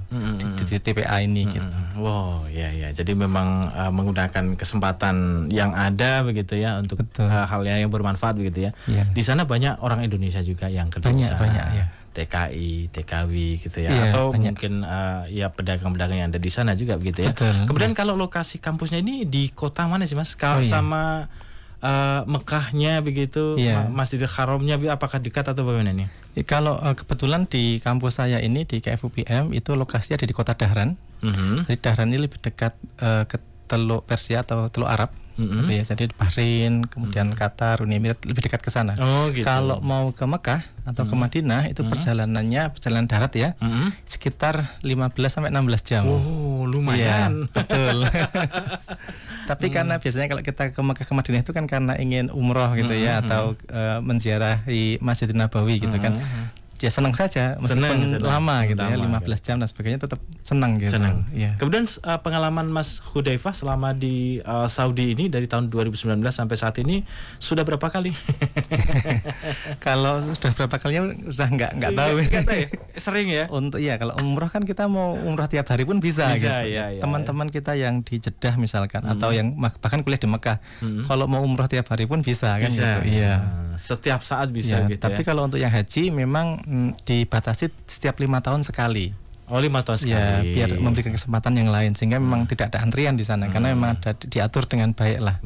di TPA ini gitu. Wow, ya. Jadi memang menggunakan kesempatan yang ada begitu ya untuk hal yang bermanfaat begitu ya. Di sana banyak orang Indonesia juga yang kerja di sana. Banyak ya. TKI, TKW gitu ya, atau banyak. Mungkin ya pedagang-pedagang yang ada di sana juga begitu ya. Kemudian kalau lokasi kampusnya ini di kota mana sih Mas? Sama Mekahnya begitu, Masjidil Haramnya apakah dekat atau bagaimana nih? Kalau kebetulan di kampus saya ini di KFUPM itu lokasinya ada di kota Dahran. Jadi Dahran ini lebih dekat ke Teluk Persia atau Teluk Arab, gitu ya. Jadi Bahrain, kemudian Qatar, Uni Emirat lebih dekat ke sana. Gitu. Kalau mau ke Mekah atau ke Madinah itu perjalanan darat ya, sekitar 15-16 jam. Oh, lumayan. Betul. Tapi karena biasanya kalau kita ke Mekah ke Madinah itu kan karena ingin umroh gitu ya, atau menziarahi Masjid Nabawi gitu kan. dia senang saja meskipun senang. Lama gitu ya, 15 jam dan sebagainya tetap senang gitu. Senang. Ya. Kemudian pengalaman Mas Hudzaifah selama di Saudi ini dari tahun 2019 sampai saat ini sudah berapa kali? Kalau sudah berapa kalinya sudah nggak tahu. Ya? Sering ya. Untuk kalau umroh kan kita mau umroh tiap hari pun bisa gitu. Ya, teman-teman kita yang di Jeddah misalkan atau yang bahkan kuliah di Mekah, kalau mau umroh tiap hari pun bisa kan gitu. Iya. Setiap saat bisa gitu. Tapi kalau untuk yang haji memang dibatasi setiap 5 tahun sekali. Oh, 5 tahun sekali. Ya, biar memberikan kesempatan yang lain sehingga memang tidak ada antrian di sana karena memang ada diatur dengan baik lah.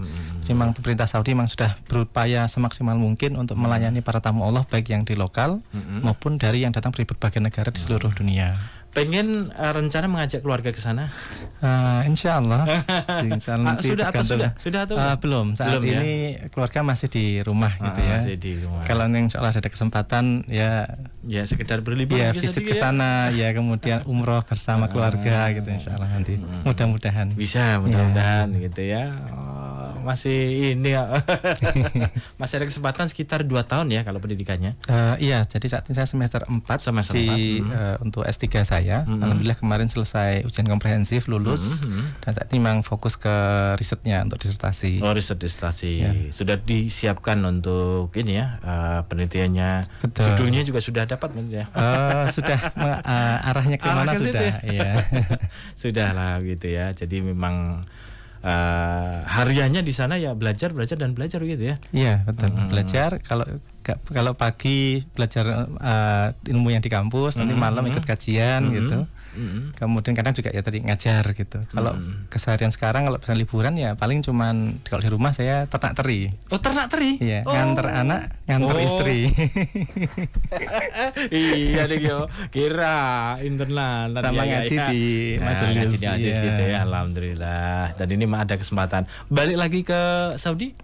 Memang pemerintah Saudi memang sudah berupaya semaksimal mungkin untuk melayani para tamu Allah baik yang di lokal maupun dari yang datang dari berbagai negara di seluruh dunia. Pengen rencana mengajak keluarga ke sana? Insya Allah. Sudah atau belum? Saat belum, ini keluarga masih di rumah gitu ya. Masih di rumah. Kalau insya Allah ada kesempatan ya sekedar berlibur ya visit ke sana ya kemudian umroh bersama keluarga gitu insya Allah nanti. Mudah-mudahan. Bisa mudah-mudahan gitu ya. Masih ini ya. Masih ada kesempatan sekitar 2 tahun ya kalau pendidikannya. Iya, jadi saat ini saya semester 4 untuk S3 saya. Alhamdulillah kemarin selesai ujian komprehensif lulus dan saat ini memang fokus ke risetnya untuk disertasi. Oh, riset disertasi. Ya. Sudah disiapkan untuk ini ya, penelitiannya. Betul. Judulnya juga sudah dapat ya. Sudah arahnya ke mana sudah. Iya. Sudah lah gitu ya. Jadi memang hariannya di sana ya belajar dan belajar gitu ya. Iya betul. Belajar kalau pagi belajar ilmu yang di kampus, nanti malam ikut kajian gitu. Kemudian kadang juga ya tadi ngajar gitu. Kalau keseharian sekarang kalau misalnya liburan ya paling cuman kalau di rumah saya ternak teri. Oh, ternak teri? Iya, nganter anak, nganter istri. Iya deh yo. Kira internal sama ngaji di majelis gitu ya. Alhamdulillah. Dan ini ada kesempatan balik lagi ke Saudi.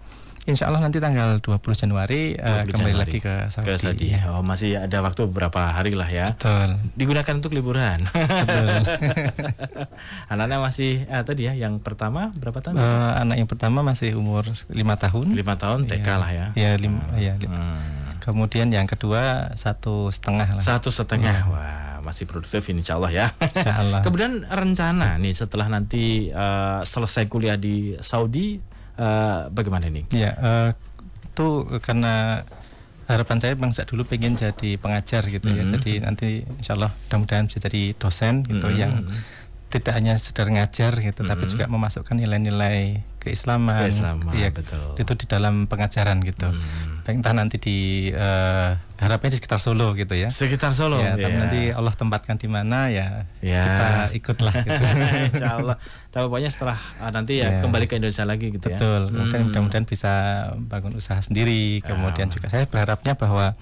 Insya Allah nanti tanggal 20 Januari kembali lagi ke Saudi. Ya. Oh, masih ada waktu beberapa hari lah ya. Betul. Digunakan untuk liburan. Betul. Anaknya masih tadi ya, yang pertama berapa tahun? Anak yang pertama masih umur 5 tahun. 5 tahun TK lah ya. Ya, 5. Kemudian yang kedua 1,5 lah. 1,5. Wah, masih produktif insya Allah ya. Insya Allah. Kemudian rencana nih setelah nanti selesai kuliah di Saudi. Bagaimana nih? Ya, itu karena harapan saya bangsa dulu pengen jadi pengajar gitu ya. Jadi nanti insya Allah mudah-mudahan bisa jadi dosen gitu yang tidak hanya sekedar ngajar gitu, tapi juga memasukkan nilai-nilai keislaman. Ya, betul. Itu di dalam pengajaran gitu. Entah nanti di harapnya di sekitar Solo gitu ya. Sekitar Solo. Ya, tapi nanti Allah tempatkan di mana ya, kita ikutlah gitu. Insya Allah. Tapi pokoknya setelah nanti ya kembali ke Indonesia lagi gitu. Betul. Ya. Mudah-mudahan bisa bangun usaha sendiri. Kemudian juga saya berharapnya bahwa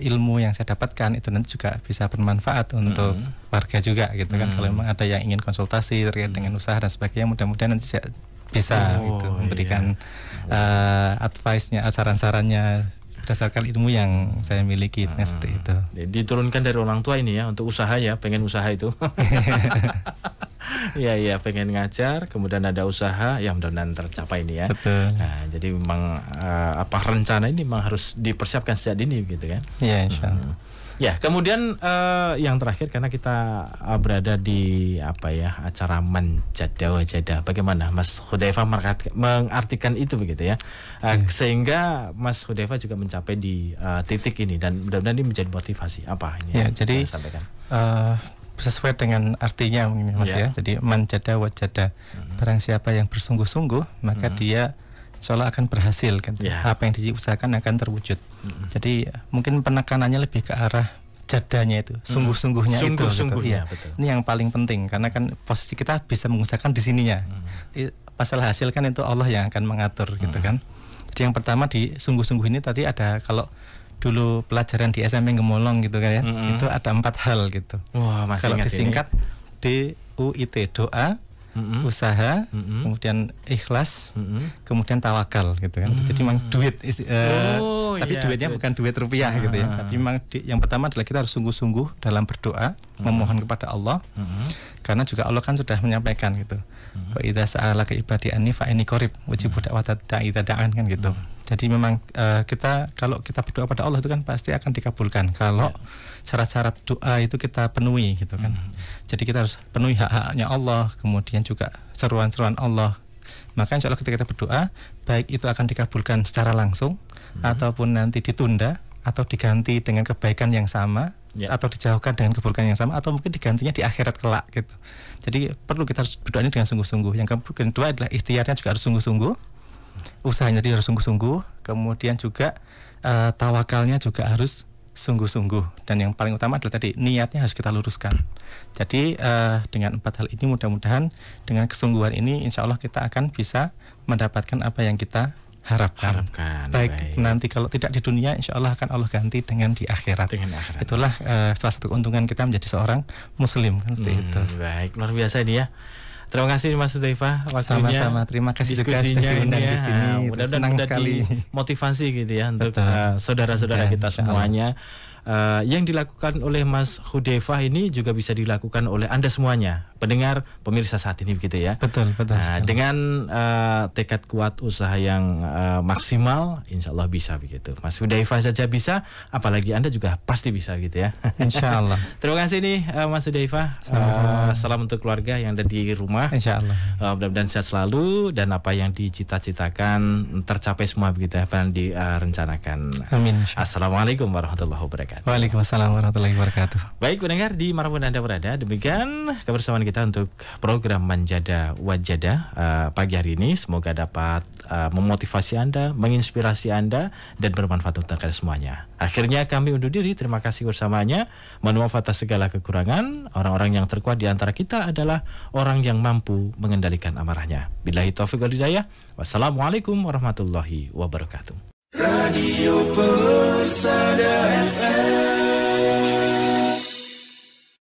ilmu yang saya dapatkan itu nanti juga bisa bermanfaat untuk warga juga gitu kan. Kalau memang ada yang ingin konsultasi terkait dengan usaha dan sebagainya, mudah-mudahan nanti saya bisa gitu, memberikan advice-nya, saran-sarannya berdasarkan ilmu yang saya miliki seperti itu. Diturunkan dari orang tua ini ya untuk usaha ya, pengen usaha itu. Iya, pengen ngajar, kemudian ada usaha, ya mudah-mudahan tercapai ini ya. Betul. Nah, jadi memang rencana ini memang harus dipersiapkan sejak dini gitu kan. Iya, insya Allah. Ya, kemudian yang terakhir karena kita berada di acara Manjada Wajada. Bagaimana Mas Hudzaifah mengartikan itu begitu ya? Sehingga Mas Hudzaifah juga mencapai di titik ini dan mudah-mudahan ini menjadi motivasi apa ini? Ya, jadi sampaikan. Sesuai dengan artinya Mas ya. Jadi Manjada Wajada. Barang siapa yang bersungguh-sungguh maka dia insya Allah akan berhasil kan. Apa yang diusahakan akan terwujud. Jadi mungkin penekanannya lebih ke arah jadanya itu, sungguh-sungguhnya itu. Sungguh-sungguhnya, betul. Ini yang paling penting karena kan posisi kita bisa mengusahakan di sininya. Masalah hasil kan itu Allah yang akan mengatur gitu kan. Jadi yang pertama di sungguh-sungguh ini tadi ada kalau dulu pelajaran di SMP Gemolong gitu kan ya. Itu ada 4 hal gitu. Wah, masih kalau disingkat DUIT, doa, usaha, kemudian ikhlas, kemudian tawakal gitu kan. Jadi memang duit tapi duitnya bukan duit rupiah gitu ya. Tapi memang yang pertama adalah kita harus sungguh-sungguh dalam berdoa, memohon kepada Allah. Karena juga Allah kan sudah menyampaikan gitu. Wa idza sa'alaka ibadi anni fa inni qarib, ujibu da'watad da'i da'an kan gitu. Jadi memang kalau kita berdoa pada Allah itu kan pasti akan dikabulkan kalau syarat-syarat doa itu kita penuhi gitu kan. Jadi kita harus penuhi hak-haknya Allah, kemudian juga seruan-seruan Allah. Maka insya Allah ketika kita berdoa, baik itu akan dikabulkan secara langsung ataupun nanti ditunda atau diganti dengan kebaikan yang sama, atau dijauhkan dengan keburukan yang sama, atau mungkin digantinya di akhirat kelak gitu. Jadi perlu kita harus berdoa ini dengan sungguh-sungguh. Yang kedua adalah ikhtiarnya juga harus sungguh-sungguh. Usahanya dia harus sungguh-sungguh, kemudian juga tawakalnya juga harus sungguh-sungguh, dan yang paling utama adalah tadi niatnya harus kita luruskan. Jadi dengan 4 hal ini mudah-mudahan dengan kesungguhan ini insya Allah kita akan bisa mendapatkan apa yang kita harapkan. Baik nanti kalau tidak di dunia insya Allah akan Allah ganti dengan di akhirat. Itulah salah satu keuntungan kita menjadi seorang muslim kan, seperti itu. Baik, luar biasa ini ya. Terima kasih Mas Hudzaifah waktunya. Sama-sama, terima kasih juga sudah diundang di sini. Mudah-mudahan jadi motivasi gitu ya untuk saudara-saudara kita semuanya. Yang dilakukan oleh Mas Hudzaifah ini juga bisa dilakukan oleh Anda semuanya, pendengar, pemirsa saat ini begitu ya. Betul. Dengan tekad kuat, usaha yang maksimal, insya Allah bisa begitu. Mas Hudzaifah saja bisa, apalagi Anda juga pasti bisa gitu ya. Insya Allah. Terima kasih nih Mas Hudzaifah. Salam untuk keluarga yang ada di rumah. Insya Allah. Mudah-mudahan sehat selalu dan apa yang dicita-citakan tercapai semua begitu ya, apa yang direncanakan. Amin. Assalamualaikum warahmatullahi wabarakatuh. Waalaikumsalam warahmatullahi wabarakatuh. Baik pendengar, di manapun Anda berada, demikian kebersamaan kita untuk program Manjada Wajada pagi hari ini. Semoga dapat memotivasi Anda, menginspirasi Anda, dan bermanfaat untuk kita semuanya. Akhirnya kami undur diri, terima kasih bersamanya. Mohon maaf atas segala kekurangan. Orang-orang yang terkuat di antara kita adalah orang yang mampu mengendalikan amarahnya. Billahi taufiq wal hidayah. Wassalamualaikum warahmatullahi wabarakatuh. Radio Persada FM.